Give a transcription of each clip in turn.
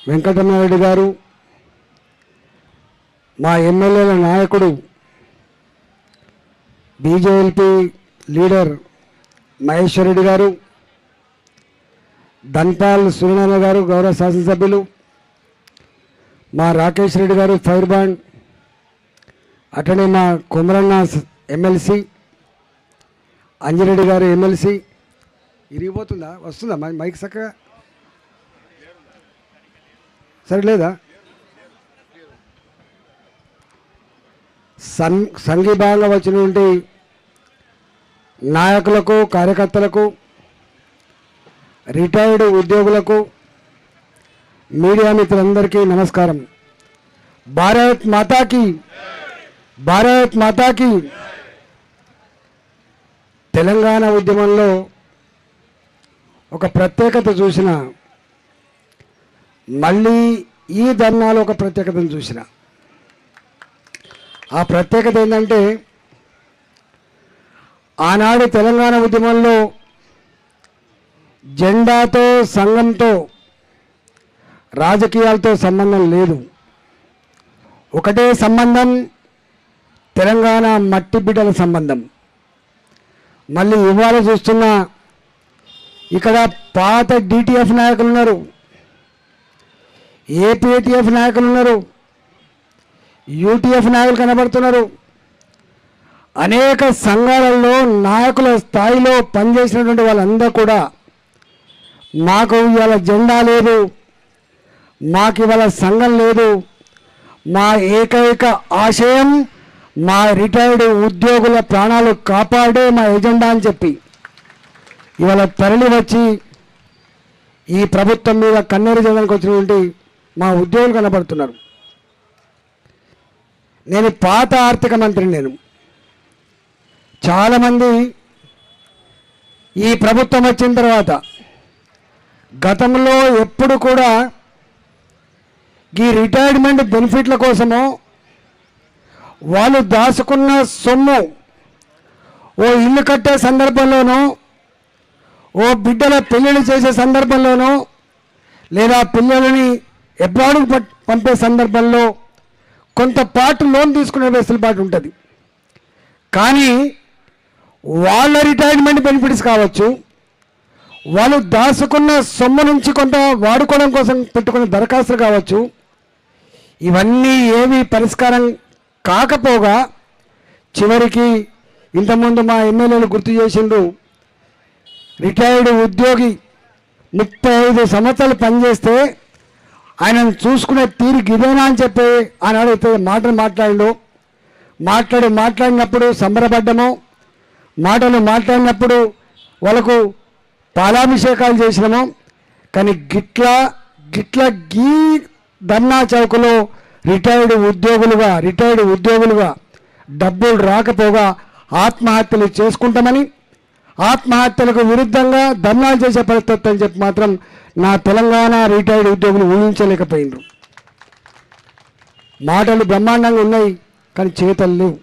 వెంకటరమణారెడ్డి గారు, మా ఎమ్మెల్యేల నాయకుడు బీజేపీ లీడర్ మహేశ్వర్ రెడ్డి గారు, ధన్పాల్ సూర్యనారాయణ గారు గౌరవ శాసనసభ్యులు, మా రాకేష్ రెడ్డి గారు ఫైర్ బాండ్, అటనే మా కుమరన్న ఎమ్మెల్సీ, అంజిరెడ్డి గారు ఎమ్మెల్సీ. ఇరిగిపోతుందా? వస్తుందా మైక్ చక్కగా? సరిలేదా? సంఘీభావంగా వచ్చినటువంటి నాయకులకు, కార్యకర్తలకు, రిటైర్డ్ ఉద్యోగులకు, మీడియా మిత్రులందరికీ నమస్కారం. భారత్ మాతాకి, భారత్ మాతాకి. తెలంగాణ ఉద్యమంలో ఒక ప్రత్యేకత చూసిన, మళ్ళీ ఈ ధర్నాలో ఒక ప్రత్యేకతను చూసిన. ఆ ప్రత్యేకత ఏంటంటే, ఆనాడు తెలంగాణ ఉద్యమంలో జెండాతో, సంఘంతో, రాజకీయాలతో సంబంధం లేదు. ఒకటే సంబంధం, తెలంగాణ మట్టి బిడ్డల సంబంధం. మళ్ళీ ఇవాళ చూస్తున్నా, ఇక్కడ పాత డిటిఎఫ్ నాయకులు ఉన్నారు, ఏపీటీఎఫ్ నాయకులు ఉన్నారు, యూటీఎఫ్ నాయకులు కనబడుతున్నారు. అనేక సంఘాలలో నాయకుల స్థాయిలో పనిచేసినటువంటి వాళ్ళందరూ కూడా మాకు ఇవాళ జెండా లేదు, మాకు ఇవాళ సంఘం లేదు, మా ఏకైక ఆశయం మా రిటైర్డ్ ఉద్యోగుల ప్రాణాలు కాపాడే మా ఎజెండా అని చెప్పి ఇవాళ తరలి వచ్చి ఈ ప్రభుత్వం మీద కన్నీరు చేయడానికి వచ్చినటువంటి మా ఉద్యోగులు కనబడుతున్నారు. నేను పాత ఆర్థిక మంత్రిని. నేను చాలామంది ఈ ప్రభుత్వం వచ్చిన తర్వాత గతంలో ఎప్పుడు కూడా ఈ రిటైర్మెంట్ బెనిఫిట్ల కోసమో, వాళ్ళు దాచుకున్న సొమ్ము ఓ ఇల్లు కట్టే సందర్భంలోనో, ఓ బిడ్డల పెళ్ళిళ్ళు చేసే సందర్భంలోనో, లేదా పిల్లలని అబ్రాడ్కు పంపే సందర్భంలో కొంత పాటు లోన్ తీసుకునే వెసులుబాటు ఉంటుంది. కానీ వాళ్ళ రిటైర్మెంట్ బెనిఫిట్స్ కావచ్చు, వాళ్ళు దాచుకున్న సొమ్ము నుంచి కొంత వాడుకోవడం కోసం పెట్టుకున్న దరఖాస్తులు కావచ్చు, ఇవన్నీ ఏవి పరిష్కారం కాకపోగా చివరికి ఇంతకుముందు మా ఎమ్మెల్యేలు గుర్తు చేసిండు, రిటైర్డ్ ఉద్యోగి 35 సంవత్సరాలు పనిచేస్తే ఆయనను చూసుకునే తీరు గిదేనా అని చెప్పి ఆనాడు మాట్లాడిండు. మాట్లాడినప్పుడు సంబరపడ్డము, మాట్లాడినప్పుడు వాళ్ళకు పాలాభిషేకాలు చేసినాము. కానీ గిట్ల గీ ధర్నా చౌకలో రిటైర్డ్ ఉద్యోగులుగా డబ్బులు రాకపోగా ఆత్మహత్యలు చేసుకుంటామని, ఆత్మహత్యలకు విరుద్ధంగా ధర్నాలు చేసే పరిస్థితి అని చెప్పి మాత్రం నా తెలంగాణ రిటైర్డ్ ఉద్యోగులు ఊహించలేకపోయినారు. మాటలు బ్రహ్మాండంగా ఉన్నాయి, కానీ చేతలు లేవు.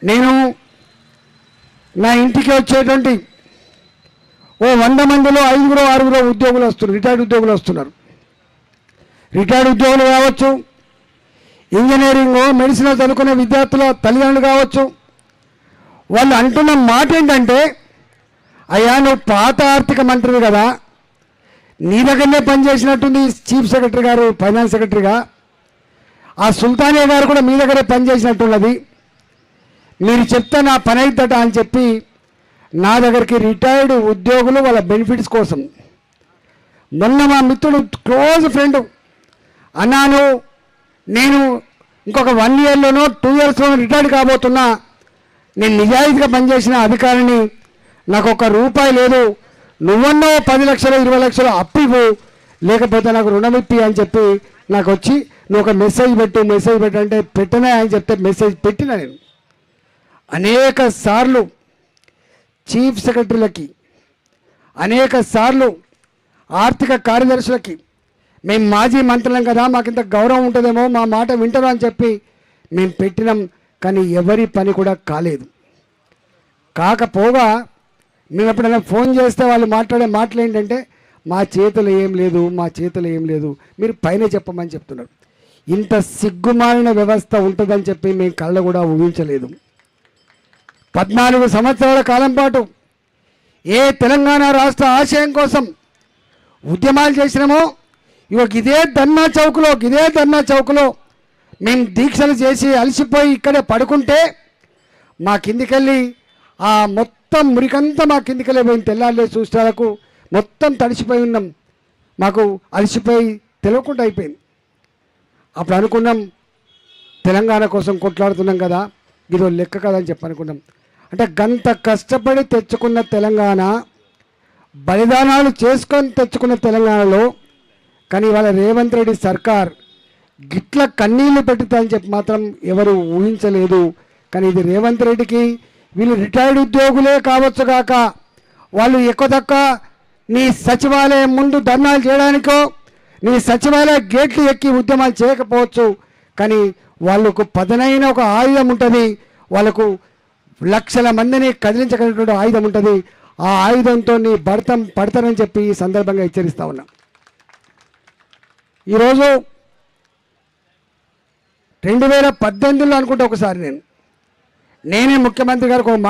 నేను నా ఇంటికి వచ్చేటువంటి ఓ 100 మందిలో 5-6 ఉద్యోగులు వస్తున్నారు, రిటైర్డ్ ఉద్యోగులు వస్తున్నారు. రిటైర్డ్ ఉద్యోగులు కావచ్చు, ఇంజనీరింగ్, మెడిసిన్ చదువుకునే విద్యార్థుల తల్లిదండ్రులు కావచ్చు. వాళ్ళు అంటున్న మాట ఏంటంటే, అయ్యా నువ్వు పాత ఆర్థిక మంత్రివి కదా, నీ దగ్గరనే పనిచేసినట్టుంది చీఫ్ సెక్రటరీ గారు, ఫైనాన్స్ సెక్రటరీగా. ఆ సుల్తానియా గారు కూడా మీ దగ్గరే పనిచేసినట్టున్నది, మీరు చెప్తే నా పని అవుతుందట అని చెప్పి నా దగ్గరికి రిటైర్డ్ ఉద్యోగులు వాళ్ళ బెనిఫిట్స్ కోసం, మొన్న మా మిత్రుడు క్లోజ్ ఫ్రెండ్ అన్నాను, నేను ఇంకొక 1 ఇయర్లోనో 2 ఇయర్స్లోనో రిటైర్డ్ కాబోతున్నా, నేను నిజాయితీగా పనిచేసిన అధికారిని, నాకు ₹1 లేదు, నువ్వన్నో 10 లక్షలు 20 లక్షలు అప్పివ్వు, లేకపోతే నాకు రుణం ఇప్పి అని చెప్పి నాకు వచ్చి నువ్వు ఒక మెసేజ్ పెట్టు అంటే పెట్టనే అని చెప్తే మెసేజ్ పెట్టిన. నేను అనేక సార్లు చీఫ్ సెక్రటరీలకి, అనేక సార్లు ఆర్థిక కార్యదర్శులకి, మేము మాజీ మంత్రులం కదా, మాకు ఇంత గౌరవం ఉంటుందేమో, మా మాట వింటారు అని చెప్పి మేము పెట్టినాం. కానీ ఎవరి పని కూడా కాలేదు. కాకపోగా మేము ఎప్పుడైనా ఫోన్ చేస్తే వాళ్ళు మాట్లాడే మాటలు ఏంటంటే, మా చేతులు ఏం లేదు, మా చేతులు ఏం లేదు, మీరు పైన చెప్పమని చెప్తున్నారు. ఇంత సిగ్గుమాలిన వ్యవస్థ ఉంటుందని చెప్పి మేము కళ్ళ కూడా ఊహించలేదు. 14 సంవత్సరాల కాలం పాటు ఏ తెలంగాణ రాష్ట్ర ఆశయం కోసం ఉద్యమాలు చేసినామో ఇదే ధర్నా చౌక్లో మేము దీక్షలు చేసి అలసిపోయి ఇక్కడే పడుకుంటే మా కిందికెళ్ళి ఆ మొత్తం మురికంతా మా కిందికెళ్ళి పోయింది. తెల్లారులే చూసేలకు మొత్తం తడిసిపోయి ఉన్నాం, మాకు అలసిపోయి తెలియకుండా అయిపోయింది. అప్పుడు అనుకున్నాం తెలంగాణ కోసం కొట్లాడుతున్నాం కదా, ఇదో లెక్క కదా అని చెప్పి అనుకున్నాం. అంటే గంత కష్టపడి తెచ్చుకున్న తెలంగాణ, బలిదానాలు చేసుకొని తెచ్చుకున్న తెలంగాణలో కానీ ఇవాళ రేవంత్ రెడ్డి సర్కార్ గిట్ల కన్నీళ్లు పెట్టుతుందని చెప్పి మాత్రం ఎవరు ఊహించలేదు. కానీ ఇది రేవంత్ రెడ్డికి, వీళ్ళు రిటైర్డ్ ఉద్యోగులే కావచ్చు కాక వాళ్ళు ఎక్కువ తక్కువ నీ సచివాలయం ముందు ధర్నాలు చేయడానికో నీ సచివాలయ గేట్లు ఎక్కి ఉద్యమాలు చేయకపోవచ్చు, కానీ వాళ్ళకు పదనైన ఒక ఆయుధం ఉంటుంది, వాళ్ళకు లక్షల మందిని కదిలించగలిగినటువంటి ఆయుధం ఉంటుంది. ఆ ఆయుధంతో నీ పడతారని చెప్పి ఈ సందర్భంగా హెచ్చరిస్తా ఉన్నా. ఈరోజు 2018లో అనుకుంటే ఒకసారి నేనే ముఖ్యమంత్రి గారికి ఒక మాట